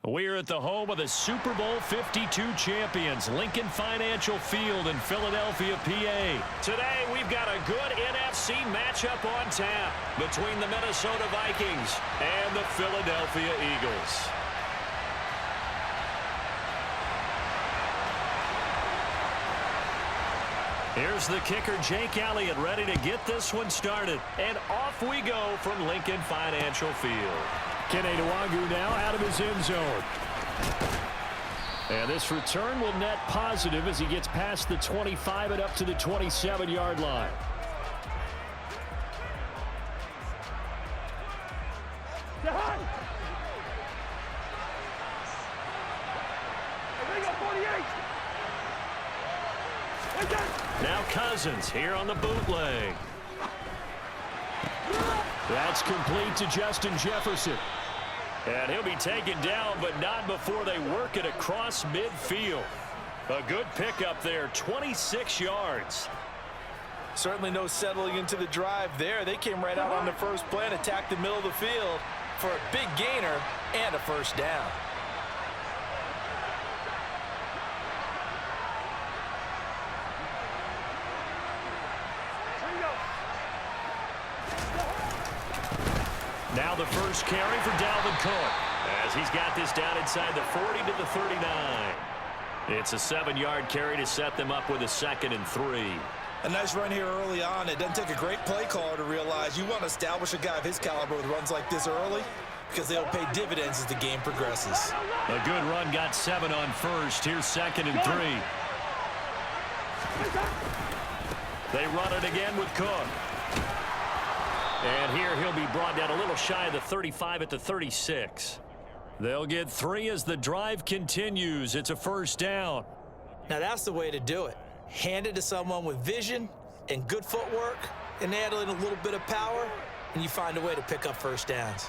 We're at the home of the Super Bowl 52 champions, Lincoln Financial Field in Philadelphia, PA. Today, we've got a good NFC matchup on tap between the Minnesota Vikings and the Philadelphia Eagles. Here's the kicker, Jake Elliott, ready to get this one started. And off we go from Lincoln Financial Field. Kene Nwangwu now out of his end zone. And this return will net positive as he gets past the 25 and up to the 27-yard line. Now Cousins here on the bootleg. That's complete to Justin Jefferson. And he'll be taken down, but not before they work it across midfield. A good pickup there, 26 yards. Certainly no settling into the drive there. They came right out on the first play and attacked the middle of the field for a big gainer and a first down. Now the first carry for Dalvin Cook as he's got this down inside the 40 to the 39. It's a 7-yard carry to set them up with a 2nd and 3. A nice run here early on. It doesn't take a great play caller to realize you want to establish a guy of his caliber with runs like this early because they'll pay dividends as the game progresses. A good run, got 7 on first. Here's 2nd and 3. They run it again with Cook. And here he'll be brought down a little shy of the 35 at the 36. They'll get 3 as the drive continues. It's a first down. Now that's the way to do it. Hand it to someone with vision and good footwork and add in a little bit of power, and you find a way to pick up first downs.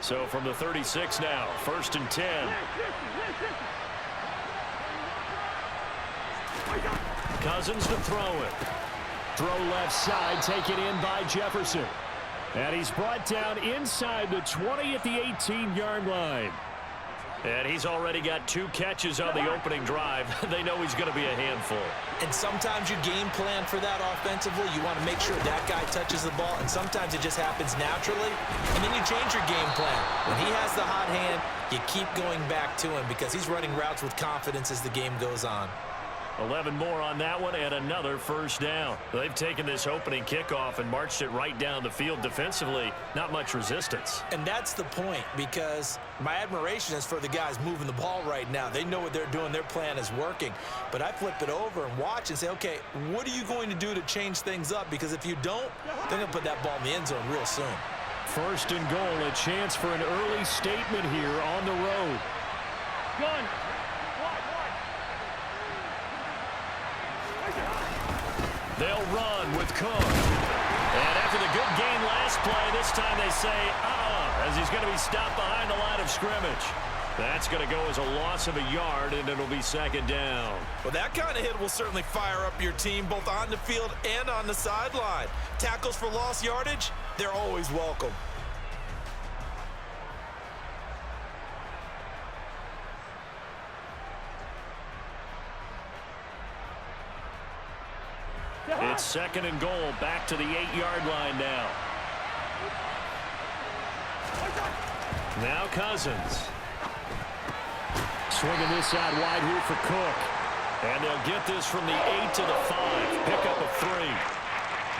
So from the 36 now, 1st and 10. Cousins to throw it. Throw left side, taken in by Jefferson. And he's brought down inside the 20 at the 18-yard line. And he's already got 2 catches on the opening drive. They know he's going to be a handful. And sometimes you game plan for that offensively. You want to make sure that guy touches the ball, and sometimes it just happens naturally. And then you change your game plan. When he has the hot hand, you keep going back to him because he's running routes with confidence as the game goes on. 11 more on that one and another first down. They've taken this opening kickoff and marched it right down the field defensively. Not much resistance. And that's the point, because my admiration is for the guys moving the ball right now. They know what they're doing. Their plan is working. But I flip it over and watch and say, okay, what are you going to do to change things up? Because if you don't, they're going to put that ball in the end zone real soon. 1st and goal, a chance for an early statement here on the road. Gun. They'll run with Cook. And after the good gain last play, this time they say, as he's going to be stopped behind the line of scrimmage. That's going to go as a loss of a yard, and it'll be 2nd down. Well, that kind of hit will certainly fire up your team, both on the field and on the sideline. Tackles for lost yardage, they're always welcome. It's 2nd and goal, back to the 8-yard line now. Now Cousins. Swinging this out wide here for Cook. And they'll get this from the 8 to the 5. Pickup of 3.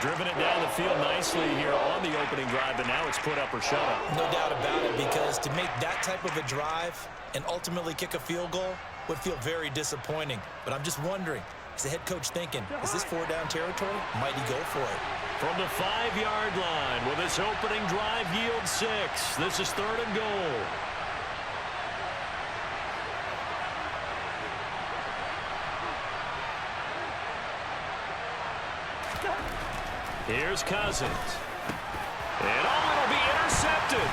Driven it down the field nicely here on the opening drive, but now it's put up or shut up. No doubt about it, because to make that type of a drive and ultimately kick a field goal would feel very disappointing. But I'm just wondering, is the head coach thinking, is this 4-down territory? Might he go for it? From the 5-yard line, will this opening drive yield 6? This is 3rd and goal. Here's Cousins. And it'll be intercepted.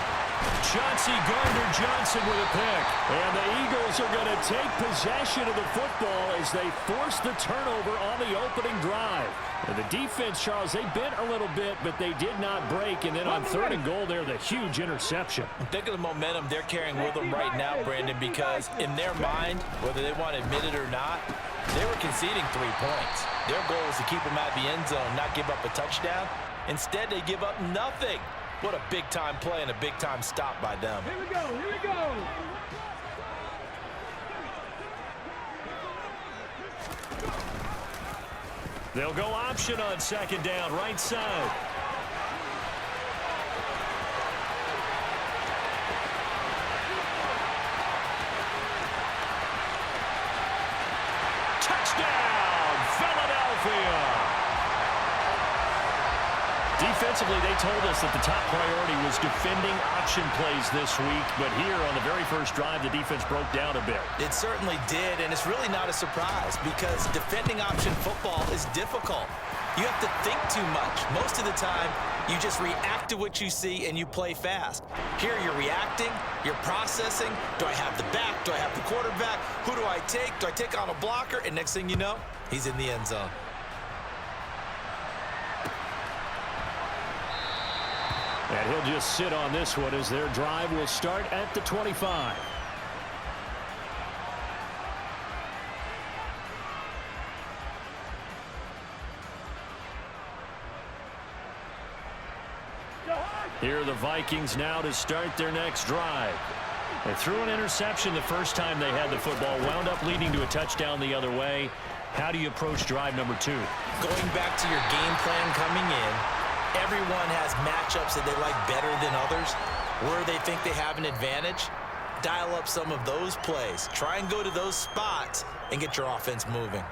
Chauncey Gardner-Johnson with a pick. And the Eagles are going to take possession of the football as they force the turnover on the opening drive. And the defense, Charles, they bent a little bit, but they did not break. And then on 3rd and goal there, the huge interception. Think of the momentum they're carrying with them right now, Brandon, because in their mind, whether they want to admit it or not, they were conceding 3 points. Their goal was to keep them out of the end zone, not give up a touchdown. Instead, they give up nothing. What a big-time play and a big-time stop by them. Here we go, here we go. They'll go option on 2nd down, right side. Touchdown, Philadelphia! Defensively, they told us that the top priority was defending option plays this week, but here on the very first drive, the defense broke down a bit. It certainly did, and it's really not a surprise because defending option football is difficult. You have to think too much. Most of the time, you just react to what you see and you play fast. Here you're reacting, you're processing. Do I have the back? Do I have the quarterback? Who do I take? Do I take on a blocker? And next thing you know, he's in the end zone. And he'll just sit on this one as their drive will start at the 25. Here are the Vikings now to start their next drive. They threw an interception the first time they had the football, wound up leading to a touchdown the other way. How do you approach drive number 2? Going back to your game plan coming in, everyone has matchups that they like better than others. Where they think they have an advantage, dial up some of those plays. Try and go to those spots and get your offense moving.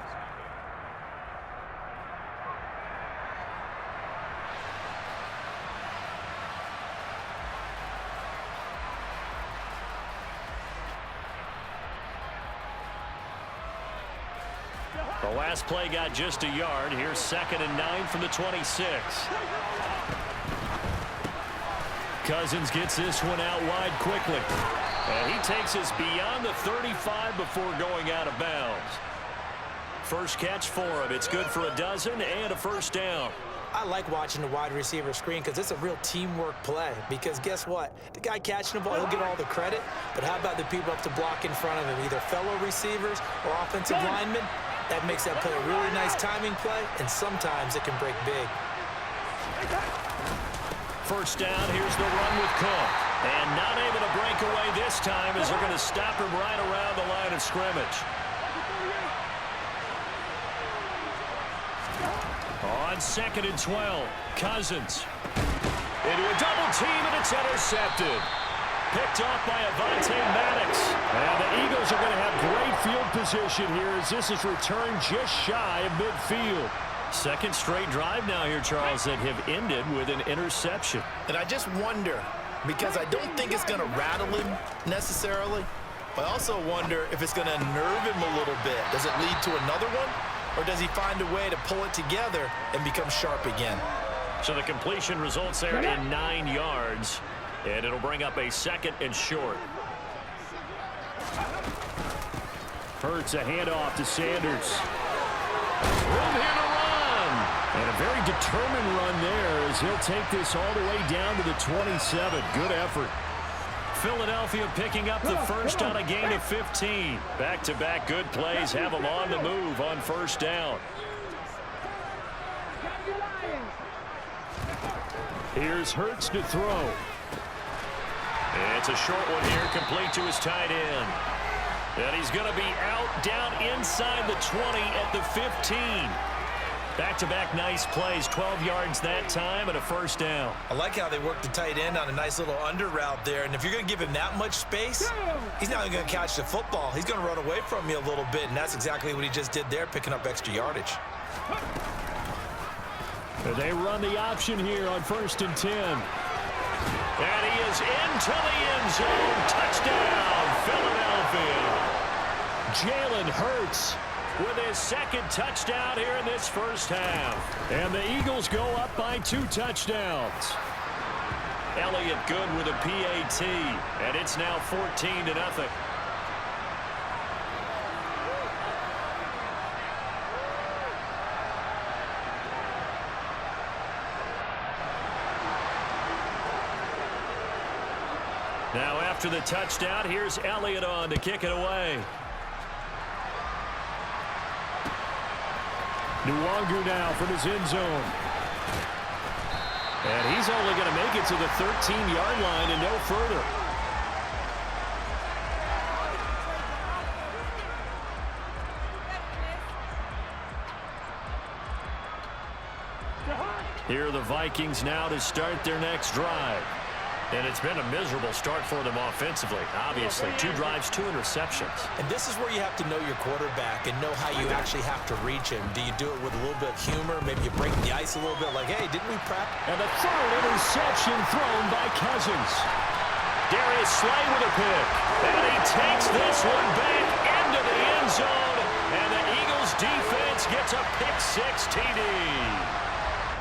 The last play got just a yard. Here's 2nd and 9 from the 26. Cousins gets this one out wide quickly. And he takes us beyond the 35 before going out of bounds. First catch for him. It's good for a dozen and a first down. I like watching the wide receiver screen because it's a real teamwork play. Because guess what? The guy catching the ball, he'll get all the credit. But how about the people up to block in front of him, either fellow receivers or offensive linemen? That makes that play a really nice timing play, and sometimes it can break big. First down, here's the run with Cook. And not able to break away this time as they're going to stop him right around the line of scrimmage. On 2nd and 12, Cousins. Into a double team, and it's intercepted. Picked off by Avonte Maddox. And the Eagles are going to have great field position here as this is returned just shy of midfield. Second straight drive now here, Charles, that have ended with an interception. And I just wonder, because I don't think it's going to rattle him necessarily, but I also wonder if it's going to nerve him a little bit. Does it lead to another one? Or does he find a way to pull it together and become sharp again? So the completion results there in 9 yards. And it'll bring up a 2nd and short. Hurts a handoff to Sanders. Room here to run. And a very determined run there as he'll take this all the way down to the 27. Good effort. Philadelphia picking up the first on a gain of 15. Back-to-back good plays have them on the move on first down. Here's Hurts to throw. It's a short one here, complete to his tight end. And he's going to be out down inside the 20 at the 15. Back-to-back nice plays, 12 yards that time and a first down. I like how they work the tight end on a nice little under route there. And if you're going to give him that much space, he's not going to catch the football. He's going to run away from you a little bit, and that's exactly what he just did there, picking up extra yardage. They run the option here on 1st and 10. And he is into the end zone. Touchdown, Philadelphia. Jalen Hurts with his 2nd touchdown here in this first half. And the Eagles go up by 2 touchdowns. Elliott good with a PAT, and it's now 14-0. Now after the touchdown, here's Elliott on to kick it away. Nwangu now from his end zone. And he's only going to make it to the 13-yard line and no further. Here are the Vikings now to start their next drive. And it's been a miserable start for them offensively. Obviously, 2 drives, 2 interceptions. And this is where you have to know your quarterback and know how you actually have to reach him. Do you do it with a little bit of humor? Maybe you break the ice a little bit like, hey, didn't we prep? And the third interception thrown by Cousins. Darius Slay with a pick. And he takes this one back into the end zone. And the Eagles defense gets a pick-6 TD.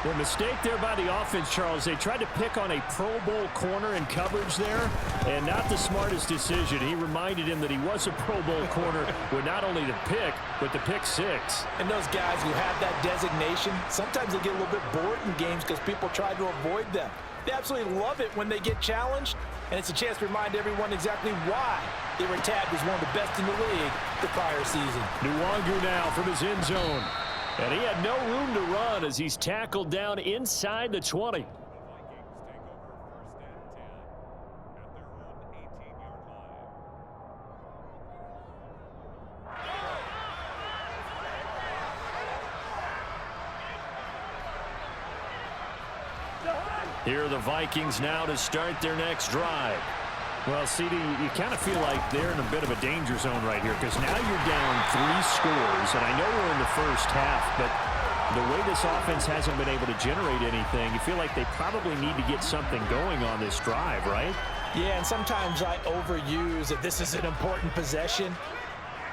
The mistake there by the offense, Charles. They tried to pick on a Pro Bowl corner in coverage there, and not the smartest decision. He reminded him that he was a Pro Bowl corner with not only the pick, but the pick-6. And those guys who have that designation, sometimes they get a little bit bored in games because people try to avoid them. They absolutely love it when they get challenged, and it's a chance to remind everyone exactly why they were tagged as one of the best in the league the prior season. Nwangu now from his end zone. And he had no room to run as he's tackled down inside the 20. Here are the Vikings now to start their next drive. Well, CD, you kind of feel like they're in a bit of a danger zone right here because now you're down 3 scores, and I know we're in the first half, but the way this offense hasn't been able to generate anything, you feel like they probably need to get something going on this drive, right? Yeah, and sometimes I overuse that this is an important possession,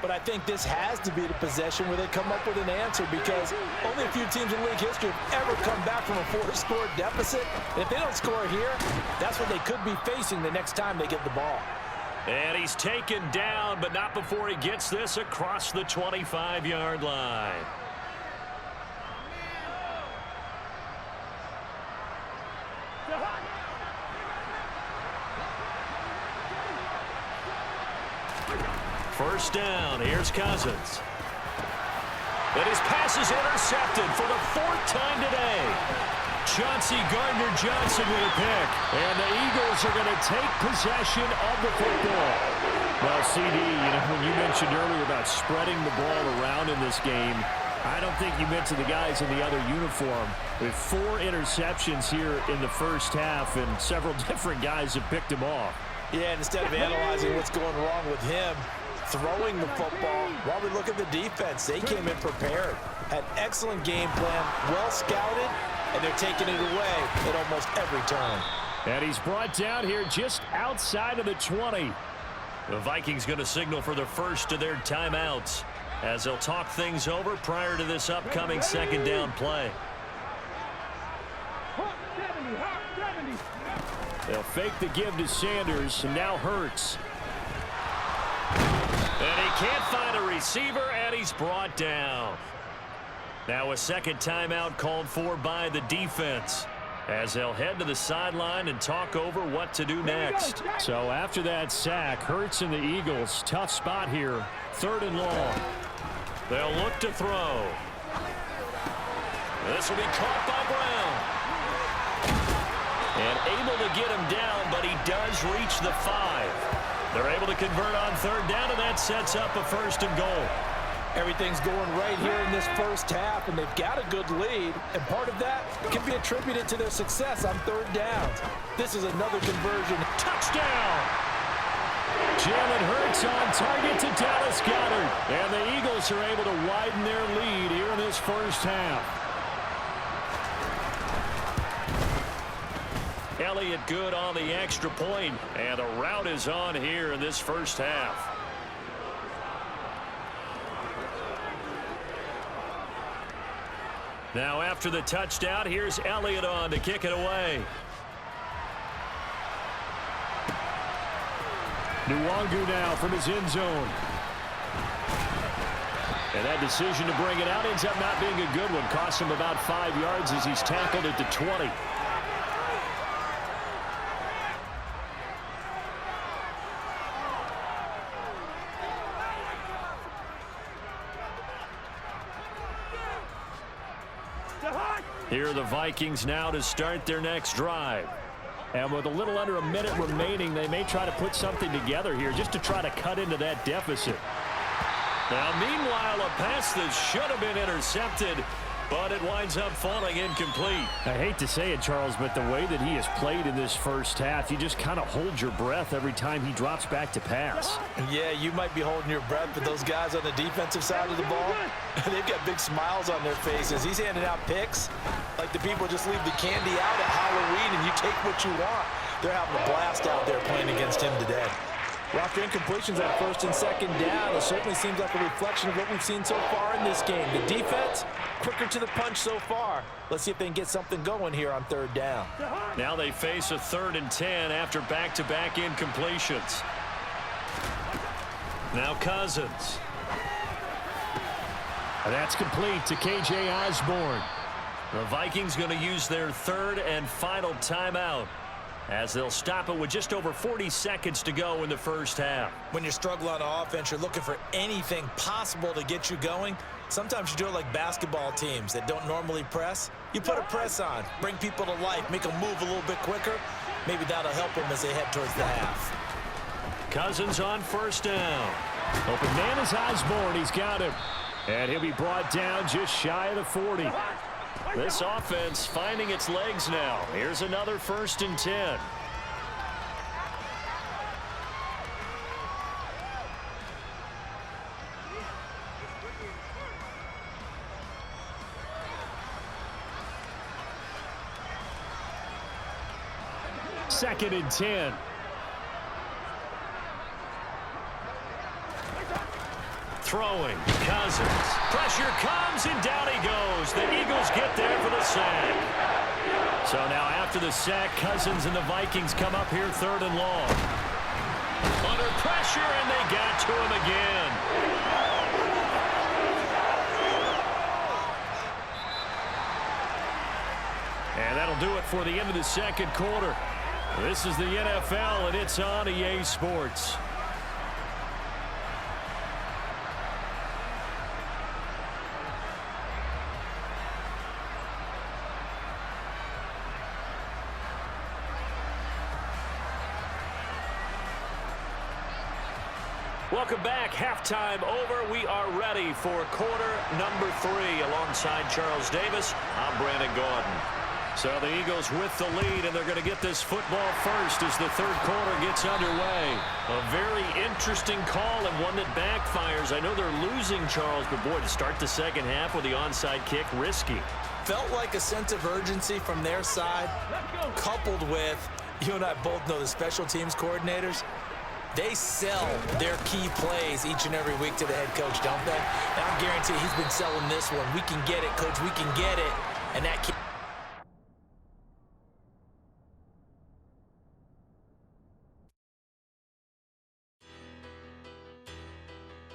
but I think this has to be the possession where they come up with an answer because only a few teams in league history have ever come back from a 4-score deficit. And if they don't score here, that's what they could be facing the next time they get the ball. And he's taken down, but not before he gets this across the 25-yard line. First down, here's Cousins. And his pass is intercepted for the 4th time today. Chauncey Gardner-Johnson with a pick. And the Eagles are going to take possession of the football. Well, CD, when you mentioned earlier about spreading the ball around in this game, I don't think you meant to the guys in the other uniform. With 4 interceptions here in the first half, and several different guys have picked him off. Yeah, and instead of analyzing what's going wrong with him, throwing the football, while we look at the defense, they came in prepared. Had excellent game plan, well scouted, and they're taking it away at almost every turn. And he's brought down here just outside of the 20. The Vikings going to signal for the first of their timeouts as they'll talk things over prior to this upcoming second down play. They'll fake the give to Sanders, and now Hurts. And he can't find a receiver, and he's brought down. Now a second timeout called for by the defense as they'll head to the sideline and talk over what to do next. So after that sack, Hurts and the Eagles, tough spot here, 3rd and long. They'll look to throw. This will be caught by Brown. And able to get him down, but he does reach the 5. They're able to convert on 3rd down, and that sets up a 1st and goal. Everything's going right here in this first half, and they've got a good lead, and part of that can be attributed to their success on 3rd downs. This is another conversion. Touchdown! Jalen Hurts on target to Dallas Goedert, and the Eagles are able to widen their lead here in this first half. Elliott good on the extra point, and a rout is on here in this first half. Now after the touchdown, here's Elliott on to kick it away. Nwangu now from his end zone. And that decision to bring it out ends up not being a good one. Costs him about 5 yards as he's tackled at the 20. Here are the Vikings now to start their next drive. And with a little under a minute remaining, they may try to put something together here just to try to cut into that deficit. Now, meanwhile, a pass that should have been intercepted, but it winds up falling incomplete. I hate to say it, Charles, but the way that he has played in this first half, you just kind of hold your breath every time he drops back to pass. Yeah, you might be holding your breath, but those guys on the defensive side of the ball, they've got big smiles on their faces. He's handing out picks like the people just leave the candy out at Halloween and you take what you want. They're having a blast out there playing against him today. After incompletions on first and second down, it certainly seems like a reflection of what we've seen so far in this game. The defense, quicker to the punch so far. Let's see if they can get something going here on third down. Now they face a 3rd and 10 after back-to-back incompletions. Now Cousins. And that's complete to K.J. Osborne. The Vikings going to use their 3rd and final timeout, as they'll stop it with just over 40 seconds to go in the first half. When you struggle on offense, you're looking for anything possible to get you going. Sometimes you do it like basketball teams that don't normally press. You put a press on, bring people to life, make them move a little bit quicker. Maybe that'll help them as they head towards the half. Cousins on first down. Open man is Osborne. He's got him. And he'll be brought down just shy of the 40. This offense finding its legs now. Here's another 1st and 10. Second and 10. Throwing, Cousins. Pressure comes, and down he goes. The Eagles get there for the sack. So now after the sack, Cousins and the Vikings come up here 3rd and long. Under pressure, and they got to him again. And that'll do it for the end of the second quarter. This is the NFL, and it's on EA Sports. Welcome back. Halftime over. We are ready for quarter number 3 alongside Charles Davis. I'm Brandon Gordon. So the Eagles with the lead, and they're going to get this football first as the 3rd quarter gets underway. A very interesting call and one that backfires. I know they're losing, Charles, but boy, to start the second half with the onside kick, risky. Felt like a sense of urgency from their side, coupled with, you and I both know the special teams coordinators, they sell their key plays each and every week to the head coach, don't they? And I guarantee he's been selling this one. We can get it, coach. We can get it. And that